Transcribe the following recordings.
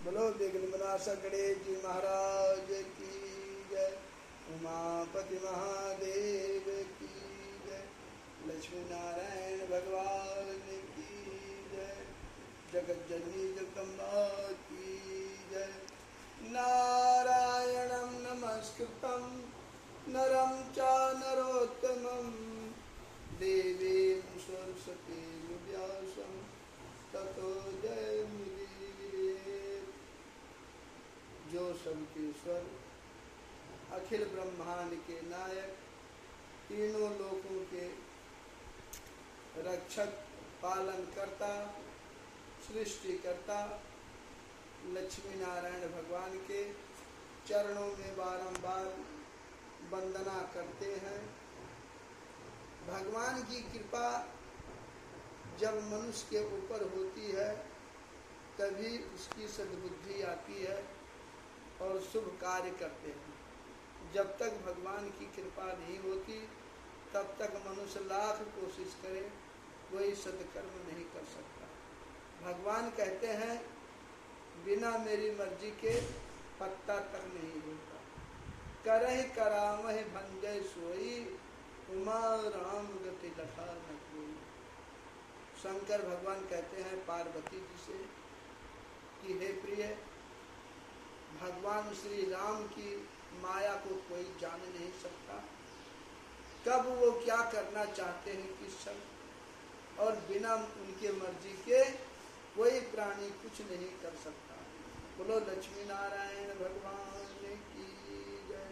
बोलो विघ्न विनाशक गणेश जी महाराज की जय। उमापति महादेव की जय। लक्ष्मी नारायण भगवान की जय। जगत जननी जगदम्बा की जय। नारायणं नमस्कृतं नरं च नरोत्तमं देवीं सरस्वतीं व्यासं ततो जयमुदीरयेत्। जो सबके ईश्वर, अखिल ब्रह्मांड के नायक, तीनों लोकों के रक्षक, पालन करता, सृष्टिकर्ता लक्ष्मी नारायण भगवान के चरणों में बारंबार वंदना करते हैं। भगवान की कृपा जब मनुष्य के ऊपर होती है तभी उसकी सद्बुद्धि आती है और शुभ कार्य करते हैं। जब तक भगवान की कृपा नहीं होती तब तक मनुष्य लाख कोशिश करे कोई सत्कर्म नहीं कर सकता। भगवान कहते हैं बिना मेरी मर्जी के पत्ता तक नहीं होता। करहि करामहि भंजय सोई उमा राम गति लखा न कोई। शंकर भगवान कहते हैं पार्वती जी से कि हे प्रिय, भगवान श्री राम की माया को कोई जान नहीं सकता, कब वो क्या करना चाहते हैं किस समय, और बिना उनके मर्जी के कोई प्राणी कुछ नहीं कर सकता। बोलो लक्ष्मी नारायण भगवान की जय।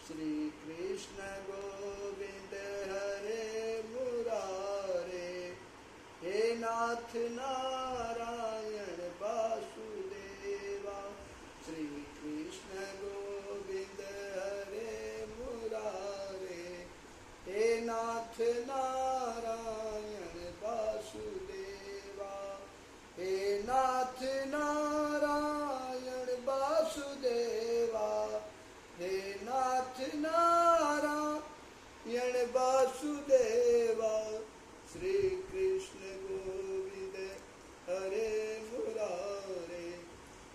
श्री कृष्ण गोविंद हरे मुरारे, हे नाथ नारायण वासुदेवा। श्री कृष्ण गोविंद हरे मुरारे, हे नाथ नारायण वासुदेवा। हे नाथ नारायण वासुदेवा, हे नाथ नारायण वासुदेवा। श्री कृष्ण गोविंद हरे मुरारे,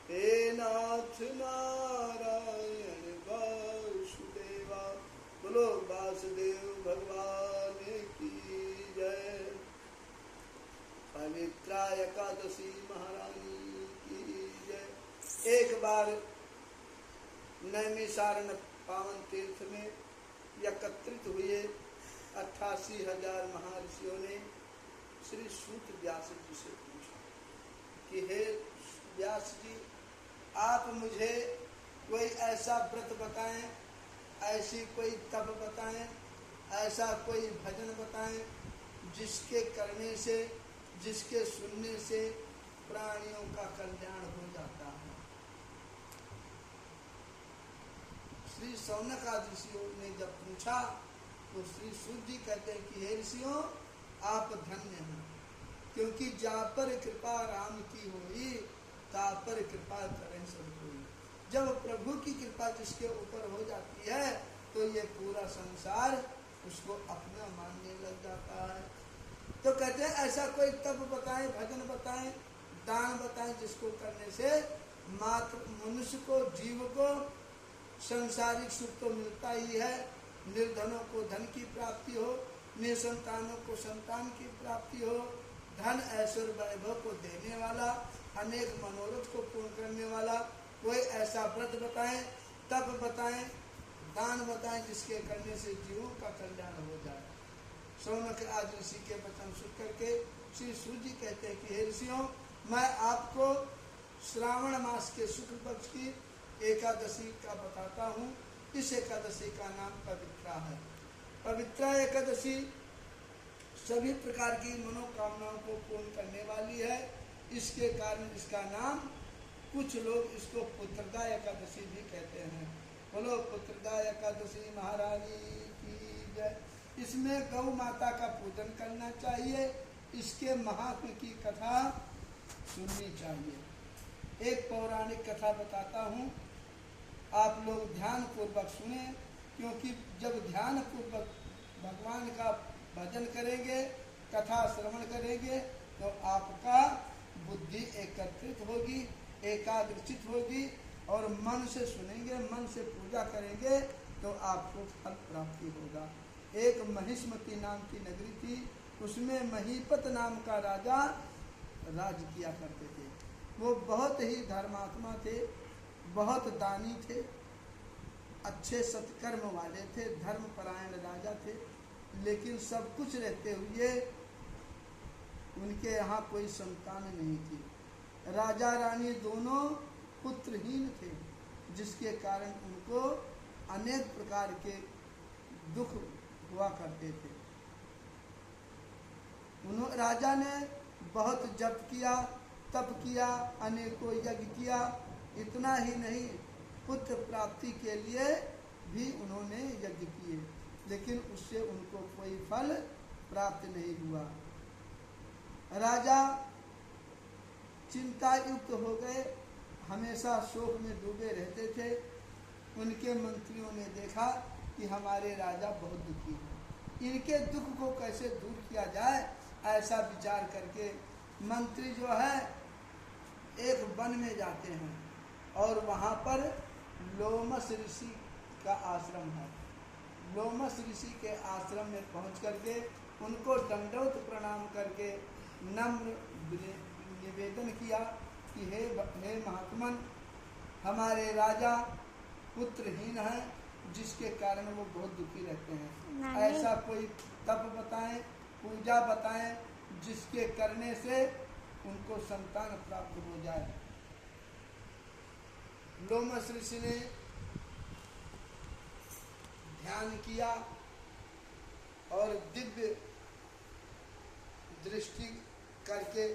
हे नाथ नारायण वासुदेवा। बोलो वासुदेव भगवान की जय। पवित्रा एकादशी महारानी की जय। एक बार नैमिषारण्य पावन तीर्थ में एकत्रित हुए 88,000 महर्षियों ने श्री सूत व्यास जी से पूछा कि हे व्यास जी, आप मुझे कोई ऐसा व्रत बताएं, ऐसी कोई तप बताएं, ऐसा कोई भजन बताएं जिसके करने से, जिसके सुनने से प्राणियों का कल्याण हो जाता है। श्री शौनक आदि ऋषियों ने जब पूछा तो श्री सूत जी कहते हैं कि हे ऋषियों, आप धन्य हैं, क्योंकि जा पर कृपा राम की होई ता पर कृपा करें सब कोई। जब प्रभु की कृपा जिसके ऊपर हो जाती है तो ये पूरा संसार उसको अपना मानने लग जाता है। तो कहते हैं ऐसा कोई तप बताएं, भजन बताएं, दान बताएं जिसको करने से मात्र मनुष्य को, जीव को संसारिक सुख तो मिलता ही है, निर्धनों को धन की प्राप्ति हो, निसंतानों को संतान की प्राप्ति हो, धन ऐश्वर्य वैभव को देने वाला, अनेक मनोरथ को पूर्ण करने वाला कोई ऐसा व्रत बताएं, तप बताएं, दान बताएं जिसके करने से जीवों का कल्याण हो जाए। शौनक आदि ऋषि के वचन सुन करके श्री सूत जी कहते हैं कि हे ऋषियों, मैं आपको श्रावण मास के शुक्ल पक्ष की एकादशी का बताता हूँ। इस एकादशी का नाम पवित्रा है। पवित्रा एकादशी सभी प्रकार की मनोकामनाओं को पूर्ण करने वाली है। इसके कारण इसका नाम, कुछ लोग इसको पुत्रदा एकादशी भी कहते हैं। बोलो पुत्रदा एकादशी महारानी की जय। इसमें गौ माता का पूजन करना चाहिए, इसके महात्म की कथा सुननी चाहिए। एक पौराणिक कथा बताता हूँ, आप लोग ध्यान पूर्वक सुने, क्योंकि जब ध्यान पूर्वक भगवान का भजन करेंगे, कथा श्रवण करेंगे तो आपका बुद्धि एकत्रित होगी, एकाग्रचित होगी और मन से सुनेंगे, मन से पूजा करेंगे तो आपको फल प्राप्ति होगा। एक महिष्मती नाम की नगरी थी, उसमें महीपत नाम का राजा राज किया करते थे। वो बहुत ही धर्मात्मा थे, बहुत दानी थे, अच्छे सत्कर्म वाले थे, धर्मपरायण राजा थे। लेकिन सब कुछ रहते हुए उनके यहाँ कोई संतान नहीं थी। राजा रानी दोनों पुत्रहीन थे, जिसके कारण उनको अनेक प्रकार के दुख हुआ करते थे। राजा ने बहुत जप किया, तप किया, अनेकों यज्ञ किया। इतना ही नहीं, पुत्र प्राप्ति के लिए भी उन्होंने यज्ञ किए, लेकिन उससे उनको कोई फल प्राप्त नहीं हुआ। राजा चिंता युक्त हो गए, हमेशा शोक में डूबे रहते थे। उनके मंत्रियों ने देखा कि हमारे राजा बहुत दुखी हैं, इनके दुख को कैसे दूर किया जाए, ऐसा विचार करके मंत्री जो है एक वन में जाते हैं और वहाँ पर लोमस ऋषि का आश्रम है। लोमस ऋषि के आश्रम में पहुँच करके उनको दंडवत प्रणाम करके नम्र निवेदन किया कि हे महात्मन, हमारे राजा पुत्रहीन है, जिसके कारण वो बहुत दुखी रहते हैं। ऐसा कोई तप बताएं, पूजा बताएं, जिसके करने से उनको संतान प्राप्त हो जाए। लोमस ऋषि ने ध्यान किया और दिव्य दृष्टि करके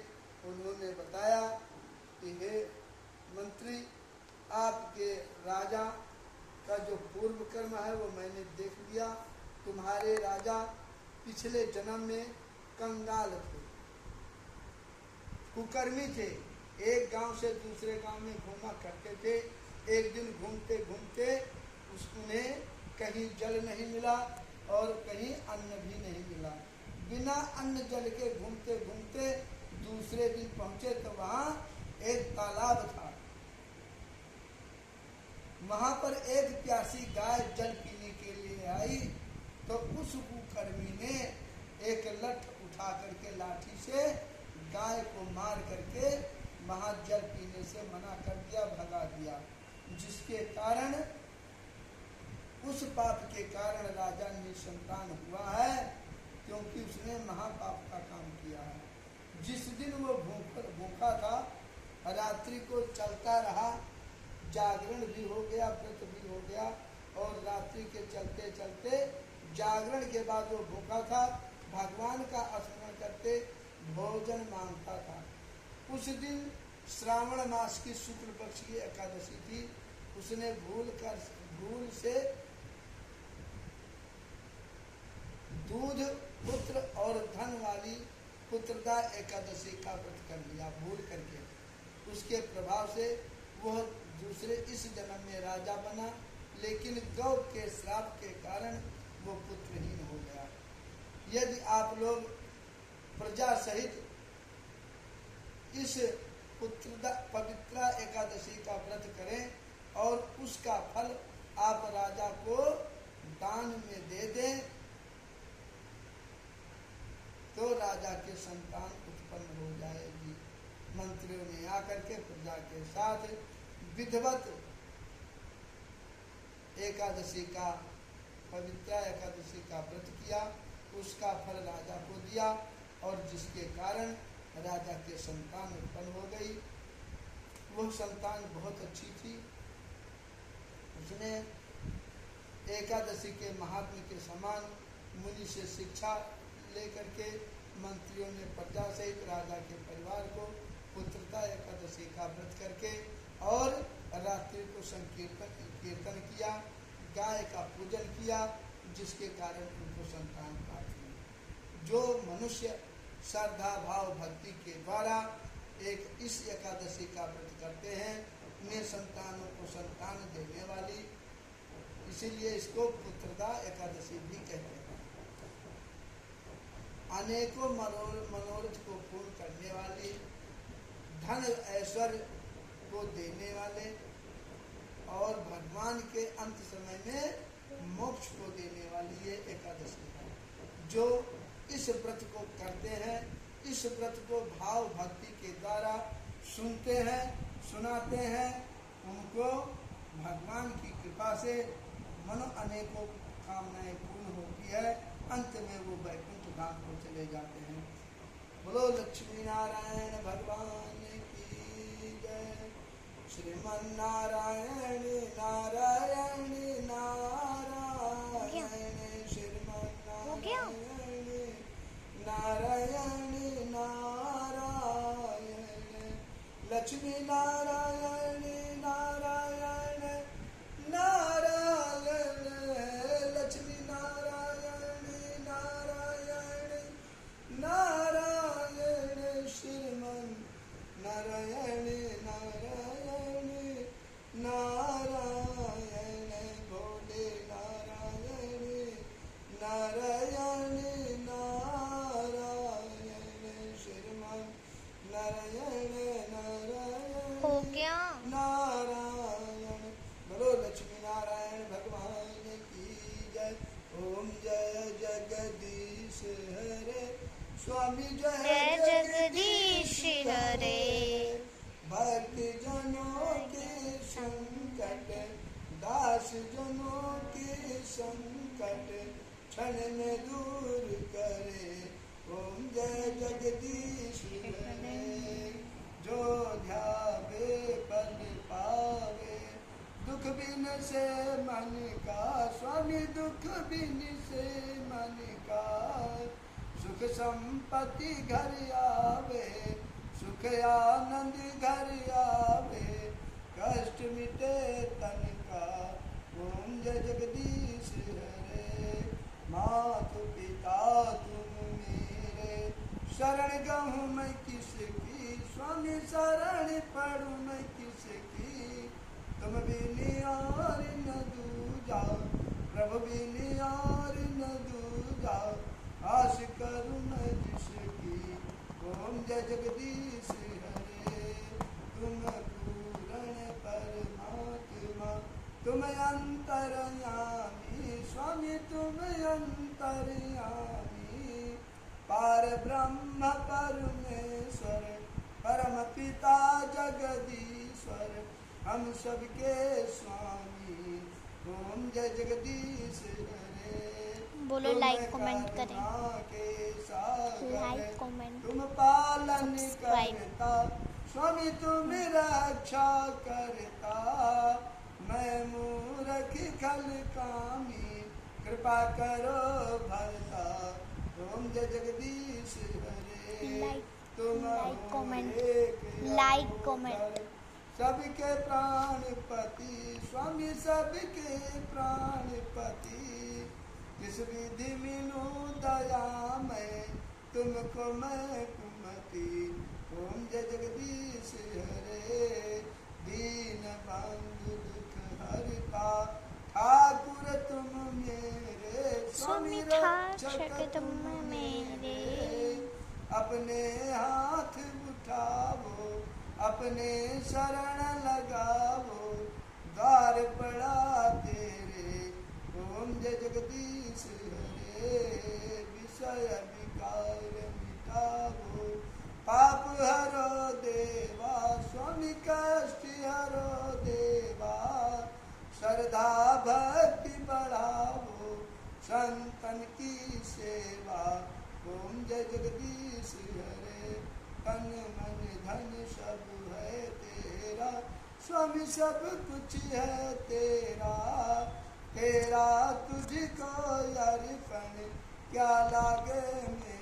उन्होंने बताया कि हे मंत्री, आपके राजा का जो पूर्व कर्म है वो मैंने देख लिया। तुम्हारे राजा पिछले जन्म में कंगाल थे, कुकर्मी थे, एक गांव से दूसरे गांव में घूमा करते थे। एक दिन घूमते घूमते उन्हें कहीं जल नहीं मिला और कहीं अन्न भी नहीं मिला। बिना अन्न जल के घूमते घूमते दूसरे दिन पहुंचे तो वहाँ एक तालाब था। वहाँ पर एक प्यासी गाय जल पीने के लिए आई तो उस कुकर्मी ने एक लठ उठा करके लाठी से गाय को मार करके वहाँ जल पीने से मना कर दिया, भगा दिया, जिसके कारण उस पाप के कारण राजा निसंतान हुआ है, क्योंकि उसने महापाप का काम किया है। जिस दिन वो भूखा था, रात्रि को चलता रहा, जागरण भी हो गया, व्रत भी हो गया, और रात्रि के चलते चलते जागरण के बाद वो भूखा था, भगवान का स्मरण करते भोजन मांगता था। उस दिन श्रावण मास की शुक्ल पक्ष की एकादशी थी। उसने भूल से दूध, पुत्र और धन वाली पुत्रदा एकादशी का व्रत कर लिया भूल करके। उसके प्रभाव से वह दूसरे इस जन्म में राजा बना, लेकिन गौ के श्राप के कारण वो पुत्रहीन हो गया। यदि आप लोग प्रजा सहित इस पवित्र एकादशी का व्रत करें और उसका फल आप राजा को दान में दे दें, तो राजा के संतान उत्पन्न हो जाएगी। मंत्रियों ने आकर के प्रजा के साथ विधिवत एकादशी का, पवित्र एकादशी का व्रत किया, उसका फल राजा को दिया, और जिसके कारण राजा के संतान उत्पन्न हो गई। वह संतान बहुत अच्छी थी। उसने एकादशी के महात्म्य के समान मुनि से शिक्षा लेकर के मंत्रियों ने प्रजा सहित राजा के परिवार को पुत्रता एकादशी का व्रत करके और रात्रि को कीर्तन किया, गाय का पूजन किया, जिसके कारण उनको संतान प्राप्त हुई। जो मनुष्य श्रद्धा भाव भक्ति के द्वारा एक इस एकादशी का व्रत करते हैं, उन्हें संतानों को संतान देने वाली, इसीलिए इसको पुत्रदा एकादशी भी कहते हैं। अनेकों मनोरथ को पूर्ण करने वाली, धन ऐश्वर्य को देने वाले और भगवान के अंत समय में मोक्ष को देने वाली ये एकादशी है। जो इस व्रत को करते हैं, इस व्रत को भाव भक्ति के द्वारा सुनते हैं, सुनाते हैं, उनको भगवान की कृपा से मनो अनेकों कामनाएं पूर्ण होती है। अंत में वो वैकुंठ धाम को चले जाते हैं। बोलो लक्ष्मी नारायण भगवान की जय। श्रीमन नारायण नारायण नारायण, श्रीमन नारायण नारायण नारायण, लक्ष्मी नारायण नारायण नारायण, लक्ष्मी नारायण नारायण नारायण, श्रीमन नारायण नारायण नारायण, भोले नारायण नारायण नारायण, श्रीमन नारायण नारायण हो गया नारायण। बोलो लक्ष्मी नारायण भगवान की जय। ओम जय जगदीश हरे, स्वामी जय जगदीश हरे। भक्त जनों के संकट, दास जनों के संकट क्षण में दूर करे। ओम जय जगदीश हरे। जो ध्यावे पद पावे, दुख बिन से मन का, स्वामी दुख बिन से मन का, सुख संपत्ति घर आवे, सुख आनंद घर आवे, कष्ट मिटे तन का। ओम जय जगदीश हरे। मातु पिता तुम मेरे, शरण गहूँ मैं किसकी, स्वामी शरण पढ़ूँ मैं किसकी। तुम बिन और न दूजा, प्रभु बिन और न दूजा, आस करूँ मैं जिसकी। ओम जय जगदीश हरे। तुम पूर्ण परमात्मा, तुम अंतर्यामी, स्वामी तुम अंतर्यामी। पार ब्रह्म परमेश्वर, परम पिता जगदीश्वर, हम सबके स्वामी। ओम जय जगदीश हरे। बोलो लाइक कमेंट करें, करें, लाइक कमेंट तुम पालन सब्सक्राइब। करता, स्वामी तुम रक्षा करता, मैं मूर्ख खल कामी, कृपा करो भरता। ओम जय जगदीश हरे। तुम लाइक कमेंट सबके प्राणपति, स्वामी सबके प्राणपति। इस विधि मीनू दया में, तुमको मैं कुमति। ओम जय जगदीश हरे। दीन बंधु दुख हरता, ठाकुर तुम मेरे, स्वामी रक्षक तुम मेरे। अपने हाथ उठावो, अपने शरण लगावो, द्वार पड़ा तेरे। ओम जय जगदीश हरे। विषय विकार मिटावो, पाप हरो देवा, स्वामी कष्ट हरो देवा। श्रद्धा भक्ति बढ़ावो, संतन की सेवा। ओम जय जगदीश हरे। तन मन धन सब है तेरा, स्वामी सब कुछ है तेरा। तेरा तुझको अर्पण क्या लागे मेरा।